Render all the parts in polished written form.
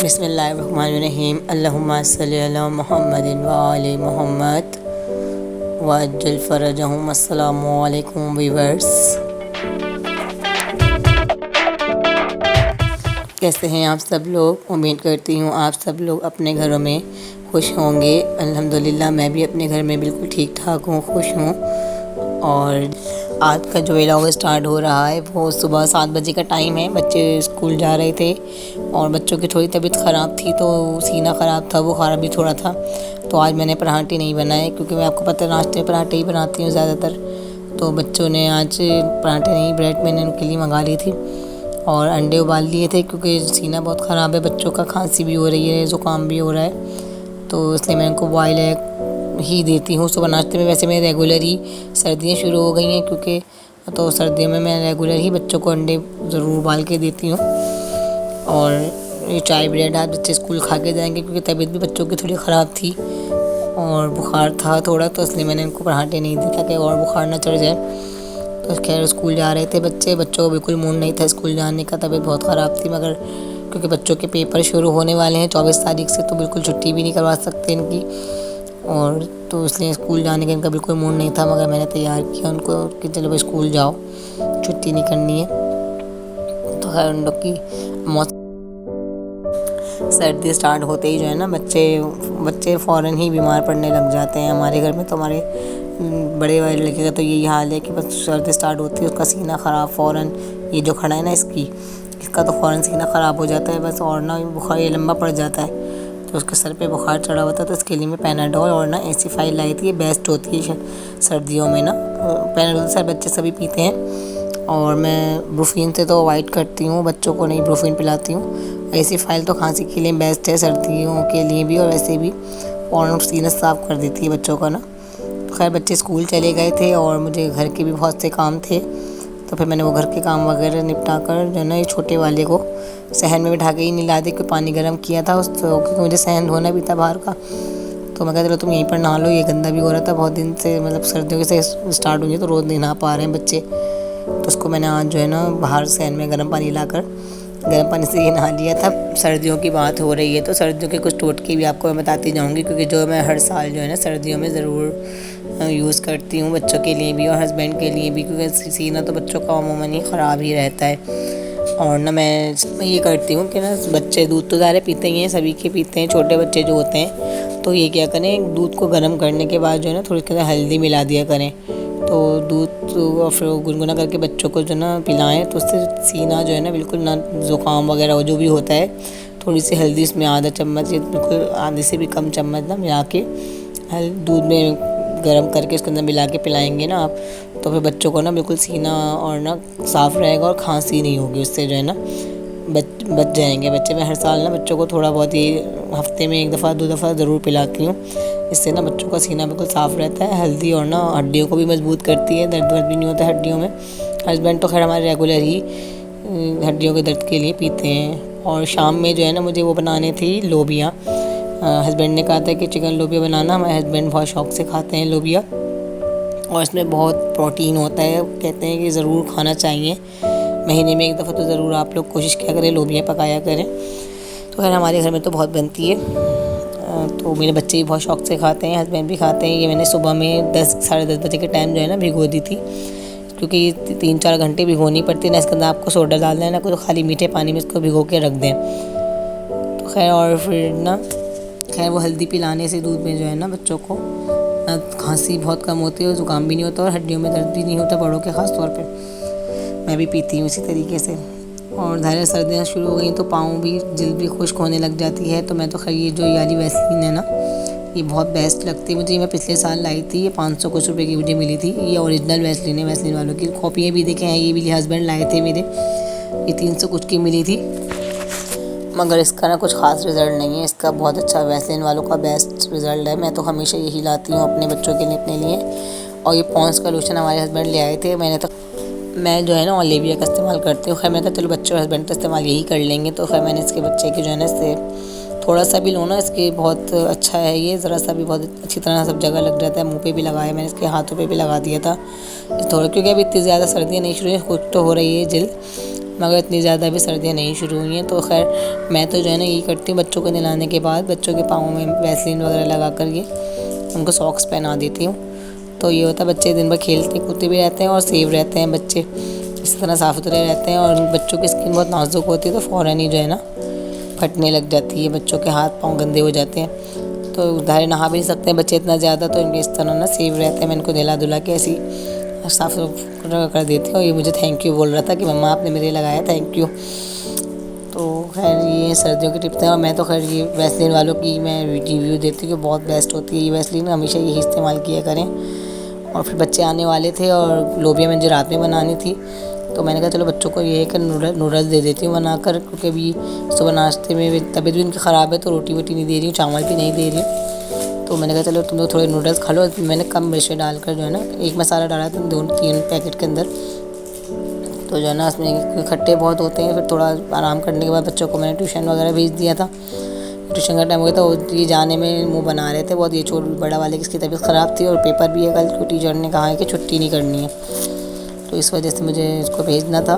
बिस्मिल्लाहिर्रहमानिर्रहीम। अल्लाहुम्मा सल्लि अला मुहम्मदिन व आले मुहम्मद व अज्जिल फ़रजहुम। अस्सलामु अलैकुम व्यूअर्स, कैसे हैं आप सब लोग। उम्मीद करती हूँ आप सब लोग अपने घरों में खुश होंगे। अल्हम्दुलिल्लाह मैं भी अपने घर में बिल्कुल ठीक ठाक हूँ, खुश हूँ। और आज का जो व्लॉग स्टार्ट हो रहा है वो सुबह 7 बजे का टाइम है। बच्चे स्कूल जा रहे थे और बच्चों की थोड़ी तबीयत ख़राब थी, तो सीना ख़राब था, बुखार भी थोड़ा था। तो आज मैंने पराठे नहीं बनाए, क्योंकि मैं आपको पता है नाश्ते में पराठे ही बनाती हूँ ज़्यादातर। तो बच्चों ने आज पराठे नहीं, ब्रेड मैंने उनके लिए मंगा ली थी और अंडे उबाल लिए थे, क्योंकि सीना बहुत ख़राब है बच्चों का, खांसी भी हो रही है, ज़ुकाम भी हो रहा है। तो इसलिए मैं उनको बॉयल एग ही देती हूँ सुबह नाश्ते में। वैसे मैं रेगुलर ही, सर्दियाँ शुरू हो गई हैं क्योंकि, तो सर्दियों में मैं रेगुलर ही बच्चों को अंडे ज़रूर उबाल के देती हूँ। और ये चाय ब्रेड आज बच्चे स्कूल खा के जाएंगे, क्योंकि तबीयत भी बच्चों की थोड़ी ख़राब थी और बुखार था थोड़ा, तो इसलिए मैंने इनको पराठे नहीं दिए ताकि और बुखार ना चढ़ जाए। तो खैर स्कूल जा रहे थे बच्चों को बिल्कुल मूड नहीं था स्कूल जाने का, तबीयत बहुत ख़राब थी। मगर क्योंकि बच्चों के पेपर शुरू होने वाले हैं 24 तारीख से, तो बिल्कुल छुट्टी भी नहीं करवा सकते इनकी, और तो इसलिए स्कूल जाने का इनका बिल्कुल मूड नहीं था। मगर मैंने तैयार किया उनको कि चलो भाई स्कूल जाओ, छुट्टी नहीं करनी है। तो खैर उन लोग की सर्दी स्टार्ट होते ही जो है ना बच्चे फ़ौरन ही बीमार पड़ने लग जाते हैं। हमारे घर में तो हमारे बड़े वाले लड़के का तो यही हाल है कि बस सर्दी स्टार्ट होती है उसका सीना ख़राब फ़ौरन, ये जो खड़ा है ना इसका तो फ़ौरन सीना ख़राब हो जाता है बस। और ना बुखार ये लंबा पड़ जाता है, तो उसके सर पे बुखार चढ़ा हुआ था। तो इसके लिए मैं पैनाडोल और ना एसिफाइल लाई थी, ये बेस्ट होती है सर्दियों में ना। पैनाडोल सर बच्चे सभी पीते हैं, और मैं ब्रूफीन से तो अवॉइड करती हूँ, बच्चों को नहीं ब्रूफीन पिलाती हूँ। एसिफाइल तो खांसी के लिए बेस्ट है, सर्दियों के लिए भी, और वैसे भी और सीना साफ़ कर देती है बच्चों का ना। तो खैर बच्चे स्कूल चले गए थे और मुझे घर के भी बहुत से काम थे, तो फिर मैंने वो घर के काम वगैरह निपटा कर जो है ना ये छोटे वाले को सहन में बिठा के ही नहला दी, क्योंकि पानी गर्म किया था क्योंकि मुझे सहन धोना भी था बाहर का। तो मैं कहता चलो तुम यहीं पर नहा लो, ये गंदा भी हो रहा था बहुत दिन से, मतलब सर्दियों से स्टार्ट हुई है तो रोज़ नहीं नहा पा रहे हैं बच्चे। तो उसको मैंने आज जो है ना बाहर सहन में गर्म पानी लाकर गर्म पानी से ये नहा लिया था। सर्दियों की बात हो रही है तो सर्दियों के कुछ टोटके भी आपको मैं बताती जाऊँगी, क्योंकि जो मैं हर साल जो है ना सर्दियों में ज़रूर यूज़ करती हूँ, बच्चों के लिए भी और हस्बैंड के लिए भी, क्योंकि सीना तो बच्चों का अमूमन ही ख़राब ही रहता है। और ना मैं ये करती हूँ कि ना बच्चे दूध तो ज़्यादा पीते ही हैं, सभी के पीते हैं, छोटे बच्चे जो होते हैं। तो ये क्या करें, दूध को गर्म करने के बाद जो है ना थोड़ी सी हल्दी मिला दिया करें, तो दूध और फिर गुनगुना करके बच्चों को जो ना पिलाएं, तो उससे सीना जो है ना बिल्कुल ना ज़ुकाम वगैरह जो भी होता है, थोड़ी सी हल्दी उसमें आधा चम्मच या बिल्कुल आधे से भी कम चम्मच ना मिला के दूध में गर्म करके उसके अंदर मिला के पिलाएंगे ना आप, तो फिर बच्चों को ना बिल्कुल सीना और ना साफ़ रहेगा और खांसी नहीं होगी, उससे जो है ना बच जाएंगे बच्चे। मैं हर साल ना बच्चों को थोड़ा बहुत ही हफ्ते में 1 दफ़ा 2 दफ़ा ज़रूर पिलाती हूँ, इससे ना बच्चों का सीना बिल्कुल साफ़ रहता है। हल्दी और ना हड्डियों को भी मजबूत करती है, दर्द वर्द भी नहीं होता हड्डियों में। हस्बैंड तो खैर हमारे रेगुलर ही हड्डियों के दर्द के लिए पीते हैं। और शाम में जो है ना मुझे वो बनाने थी लोबिया, हस्बैंड ने कहा था कि चिकन लोबिया बनाना, हमारे हस्बैंड बहुत शौक़ से खाते हैं लोबिया, और इसमें बहुत प्रोटीन होता है, कहते हैं कि ज़रूर खाना चाहिए, महीने में 1 दफ़ा तो ज़रूर आप लोग कोशिश किया करें, लोबिया पकाया करें। तो खैर हमारे घर में तो बहुत बनती है, तो मेरे बच्चे भी बहुत शौक़ से खाते हैं, हस्बैंड भी खाते हैं। ये मैंने सुबह में 10 साढ़े 10 बजे के टाइम जो है ना भिगो दी थी, क्योंकि 3-4 घंटे भिगोनी पड़ती है ना, इसके अंदर आपको सोडा डालना है ना, कोई तो खाली मीठे पानी में इसको भिगो के रख दें। तो खैर और फिर ना खैर वो हल्दी पिलाने से दूध में जो है ना बच्चों को ना खांसी बहुत कम होती है और ज़ुकाम भी नहीं होता और हड्डियों में दर्द भी नहीं होता बड़ों के ख़ास तौर पे। मैं भी पीती हूँ इसी तरीके से। और धैर्य सर्दियाँ शुरू हो गई तो पाँव भी, जल्द भी खुश्क होने लग जाती है, तो मैं तो खैर ये जो वाली वैसलीन है ना ये बहुत बेस्ट लगती है मुझे। मैं पिछले साल लाई थी, ये 500 कुछ रुपये की मुझे मिली थी। ये ओरिजिनल वैसलीन है, वैसलीन वालों की कॉपियाँ भी देखे हैं, ये भी हस्बैंड लाए थे मेरे, ये 300 कुछ की मिली थी। मगर इसका ना कुछ ख़ास रिज़ल्ट नहीं है, इसका बहुत अच्छा वैसलीन वालों का बेस्ट रिज़ल्ट है। मैं तो हमेशा यही लाती हूँ अपने बच्चों के लिए, अपने लिए। और ये पॉन्ड्स का लोशन हमारे हस्बैंड ले आए थे, मैं जो है ना ओलिविया का इस्तेमाल करती हूँ। खैर मैं कहा चलो बच्चे और हस्बैंड तो इस्तेमाल यही कर लेंगे, तो खैर मैंने इसके बच्चे की जो है ना इससे थोड़ा सा भी लो ना, इसके बहुत अच्छा है ये, ज़रा सा भी बहुत अच्छी तरह सब जगह लग जाता है। मुंह पे भी लगाया मैंने, इसके हाथों पे भी लगा दिया था थोड़ा, क्योंकि अभी इतनी ज़्यादा सर्दियाँ नहीं शुरू है, खुद तो हो रही है जल्द, मगर इतनी ज़्यादा भी सर्दियाँ नहीं शुरू हुई हैं। तो खैर मैं तो जो है ना यही करती हूँ, बच्चों को नहलाने के बाद बच्चों के पाँव में वैसलीन वगैरह लगा कर ये उनको सॉक्स पहना देती हूँ। तो ये होता है बच्चे दिन भर खेलते कूदते भी रहते हैं और सेफ रहते हैं बच्चे, इसी तरह साफ़ सुथरे रहते हैं। और बच्चों की स्किन बहुत नाजुक होती है तो फ़ौरन ही जो है ना फटने लग जाती है, बच्चों के हाथ पाँव गंदे हो जाते हैं। तो उधारे नहा भी नहीं सकते हैं बच्चे इतना ज़्यादा, तो इनके इस तरह ना सेफ रहते हैं। मैं इनको नहला धुला के ऐसी साफ़ सुथरा कर देती हूँ। और ये मुझे थैंक यू बोल रहा था कि मम्मा आपने मेरे लगाया, थैंक यू। तो खैर ये सर्दियों की टिप्स हैं। और मैं तो खैर ये वैसलीन वालों की मैं रिव्यू देती हूँ कि बहुत बेस्ट होती है ये वैसलीन, हमेशा यही इस्तेमाल किया करें। और फिर बच्चे आने वाले थे और लोबिया मुझे रात में बनानी थी, तो मैंने कहा चलो बच्चों को ये है कि नूडल्स दे देती हूँ बनाकर, क्योंकि अभी सुबह नाश्ते में तबीयत भी उनकी ख़राब है तो रोटी वोटी नहीं दे रही हूँ, चावल भी नहीं दे रही हूँ। तो मैंने कहा चलो तुम लोग थोड़े नूडल्स खा लो। मैंने कम मिर्च डालकर जो है ना एक मसाला डाला था 2-3 पैकेट के अंदर। तो जो है ना उसमें खट्टे बहुत होते हैं। फिर थोड़ा आराम करने के बाद बच्चों को मैंने ट्यूशन वगैरह भेज दिया था। ट्यूशन का टाइम हो गया था, ये जाने में मुँह बना रहे थे बहुत, ये छोट बड़ा वाले की इसकी तबीयत ख़राब थी और पेपर भी है कल, तो टीचर ने कहा है कि छुट्टी नहीं करनी है, तो इस वजह से मुझे इसको भेजना था।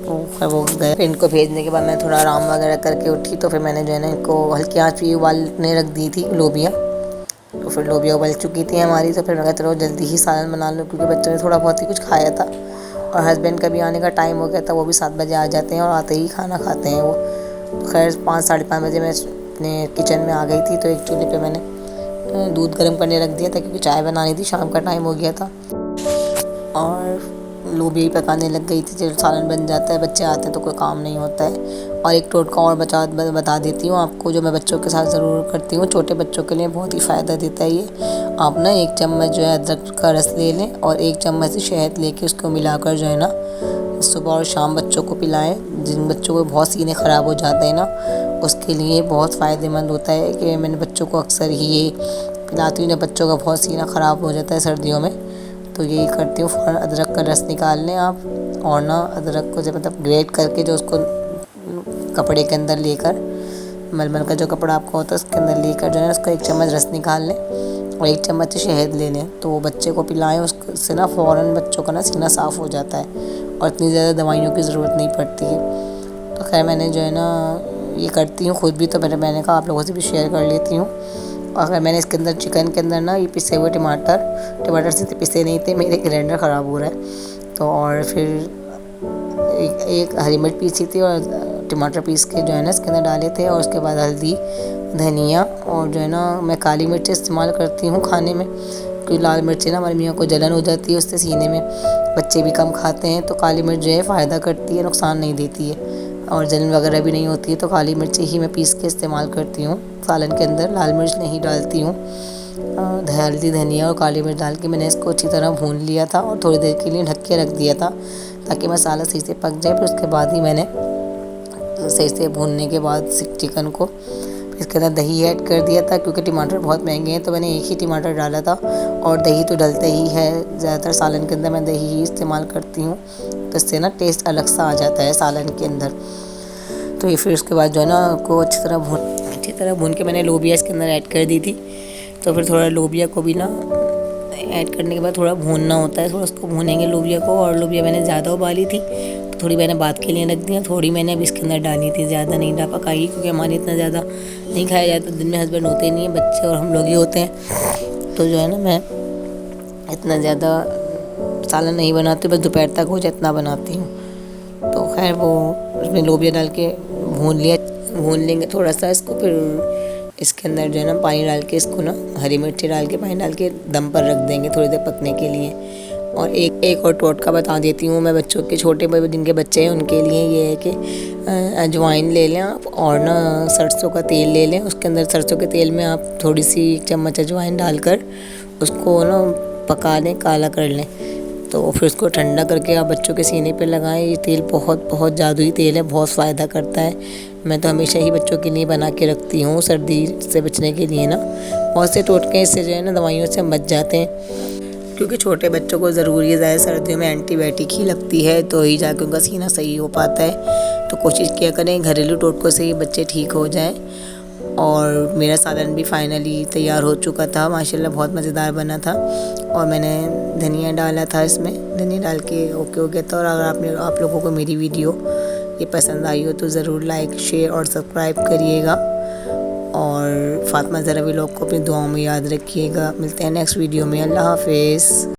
तो फिर वो गए, फिर इनको भेजने के बाद मैं थोड़ा आराम वगैरह करके उठी। तो फिर मैंने जो है ना इनको हल्की आँच पे उबालने रख दी थी लोबिया। तो फिर लोबिया उबल चुकी थी हमारी, तो फिर मैं कहता चलो जल्दी ही सालन बना लो, क्योंकि बच्चों ने थोड़ा बहुत ही कुछ खाया था और हस्बैंड का भी आने का टाइम हो गया था, वो भी 7 बजे आ जाते हैं और आते ही खाना खाते हैं वो। तो खैर 5-5:30 बजे मैं अपने किचन में आ गई थी। तो एक चूल्हे पे मैंने दूध गर्म करने रख दिया था, क्योंकि चाय बनानी थी, शाम का टाइम हो गया था। और लोबिया ही पकाने लग गई थी, जब सालन बन जाता है बच्चे आते हैं तो कोई काम नहीं होता है। और एक टोटका और बता देती हूँ आपको, जो मैं बच्चों के साथ ज़रूर करती हूँ, छोटे बच्चों के लिए बहुत ही फ़ायदा देता है ये। आप ना 1 चम्मच जो है अदरक का रस ले लें और 1 चम्मच से शहद लेके उसको मिलाकर जो है ना सुबह और शाम बच्चों को पिलाएं। जिन बच्चों को बहुत सीने ख़राब हो जाते हैं ना, उसके लिए बहुत फ़ायदेमंद होता है। कि मैंने बच्चों को अक्सर ही ये पिलाती हूँ जब बच्चों का बहुत सीना ख़राब हो जाता है सर्दियों में। तो यही करती हूँ, फ़ौरन अदरक का रस निकाल लें आप, और ना अदरक को जब मतलब ग्रेट करके जो उसको कपड़े के अंदर लेकर, मलमल का जो कपड़ा आपका होता है उसके अंदर लेकर जो है उसका 1 चम्मच रस निकाल लें और 1 चम्मच से शहद ले लें। तो वो बच्चे को पिलाएं, उससे ना फ़ौरन बच्चों का ना सीना साफ़ हो जाता है और इतनी ज़्यादा दवाइयों की ज़रूरत नहीं पड़ती है। तो खैर मैंने जो है ना ये करती हूँ खुद भी, तो मैंने कहा आप लोगों से भी शेयर कर लेती हूँ। और अगर मैंने इसके अंदर चिकन के अंदर ना ये पिसे हुए टमाटर से पिसे नहीं थे, मेरे ग्राइंडर ख़राब हो रहा है। तो और फिर एक हरी मिर्च पीसी थी और टमाटर पीस के जो है ना इसके अंदर डाले थे। और उसके बाद हल्दी, धनिया और जो है ना मैं काली मिर्च इस्तेमाल करती हूँ खाने में, क्योंकि लाल मिर्च ना हमारी मियाँ को जलन हो जाती है उससे सीने में, बच्चे भी कम खाते हैं। तो काली मिर्च जो है फ़ायदा करती है, नुकसान नहीं देती है और जलन वगैरह भी नहीं होती है। तो काली मिर्च ही मैं पीस के इस्तेमाल करती हूँ सालन के अंदर, लाल मिर्च नहीं डालती हूँ। हल्दी, धनिया और काली मिर्च डाल के मैंने इसको अच्छी तरह भून लिया था और थोड़ी देर के लिए ढक के रख दिया था ताकि मसाला सही से पक जाए। फिर उसके बाद ही मैंने सही से भूनने के बाद चिकन को इसके अंदर दही ऐड कर दिया था, क्योंकि टमाटर बहुत महंगे हैं तो मैंने एक ही टमाटर डाला था। और दही तो डलते ही है, ज़्यादातर सालन के अंदर मैं दही ही इस्तेमाल करती हूँ, तो इससे ना टेस्ट अलग सा आ जाता है सालन के अंदर। तो ये फिर उसके बाद जो है ना आपको अच्छी तरह भून के मैंने लोबिया इसके अंदर ऐड कर दी थी। तो फिर थोड़ा लोबिया को भी ना ऐड करने के बाद थोड़ा भूनना होता है, थोड़ा उसको भूनेंगे लोबिया को। और लोबिया मैंने ज़्यादा उबाली थी तो थोड़ी मैंने बाद के लिए रख दिया, थोड़ी मैंने अभी इसके अंदर डाली थी, ज़्यादा नहीं डाल पकाई, क्योंकि हमारे इतना ज़्यादा नहीं खाया जाता, दिन में हस्बैंड होते नहीं हैं, बच्चे और हम लोग ही होते हैं। तो जो है ना मैं इतना ज़्यादा सालन नहीं बनाती, बस दोपहर तक हो जाए इतना बनाती हूँ। तो खैर वो उसमें लोबिया डाल के भून लेंगे थोड़ा सा इसको। फिर इसके अंदर जो है ना पानी डाल के इसको ना हरी मिर्ची डाल के पानी डाल के दम पर रख देंगे थोड़ी देर पकने के लिए। और एक और टोटका बता देती हूँ मैं बच्चों के, छोटे जिनके बच्चे हैं उनके लिए, ये है कि अजवाइन ले लें आप और ना सरसों का तेल ले लें। उसके अंदर सरसों के तेल में आप थोड़ी सी 1 चम्मच अजवाइन डालकर उसको ना पका लें, काला कर लें। तो फिर उसको ठंडा करके आप बच्चों के सीने पे लगाएं। ये तेल बहुत जादुई तेल है, बहुत फ़ायदा करता है। मैं तो हमेशा ही बच्चों के लिए बना के रखती हूँ सर्दी से बचने के लिए ना। बहुत से टोटके इससे जो है ना दवाइयों से बच जाते हैं, क्योंकि छोटे बच्चों को ज़रूरी है, ज़्यादा सर्दियों में एंटीबायोटिक ही लगती है, तो ही जाकर उनका सीना सही हो पाता है। तो कोशिश किया करें घरेलू टोटकों से ही बच्चे ठीक हो जाएं। और मेरा सालन भी फाइनली तैयार हो चुका था माशाल्लाह, बहुत मज़ेदार बना था। और मैंने धनिया डाला था, इसमें धनिया डाल के ओके हो गया था। और अगर आप लोगों को मेरी वीडियो ये पसंद आई हो तो ज़रूर लाइक, शेयर और सब्सक्राइब करिएगा। और फातिमा ज़हरा व्लॉग को अपनी दुआओं में याद रखिएगा। मिलते हैं नेक्स्ट वीडियो में। अल्लाह हाफ़िज़।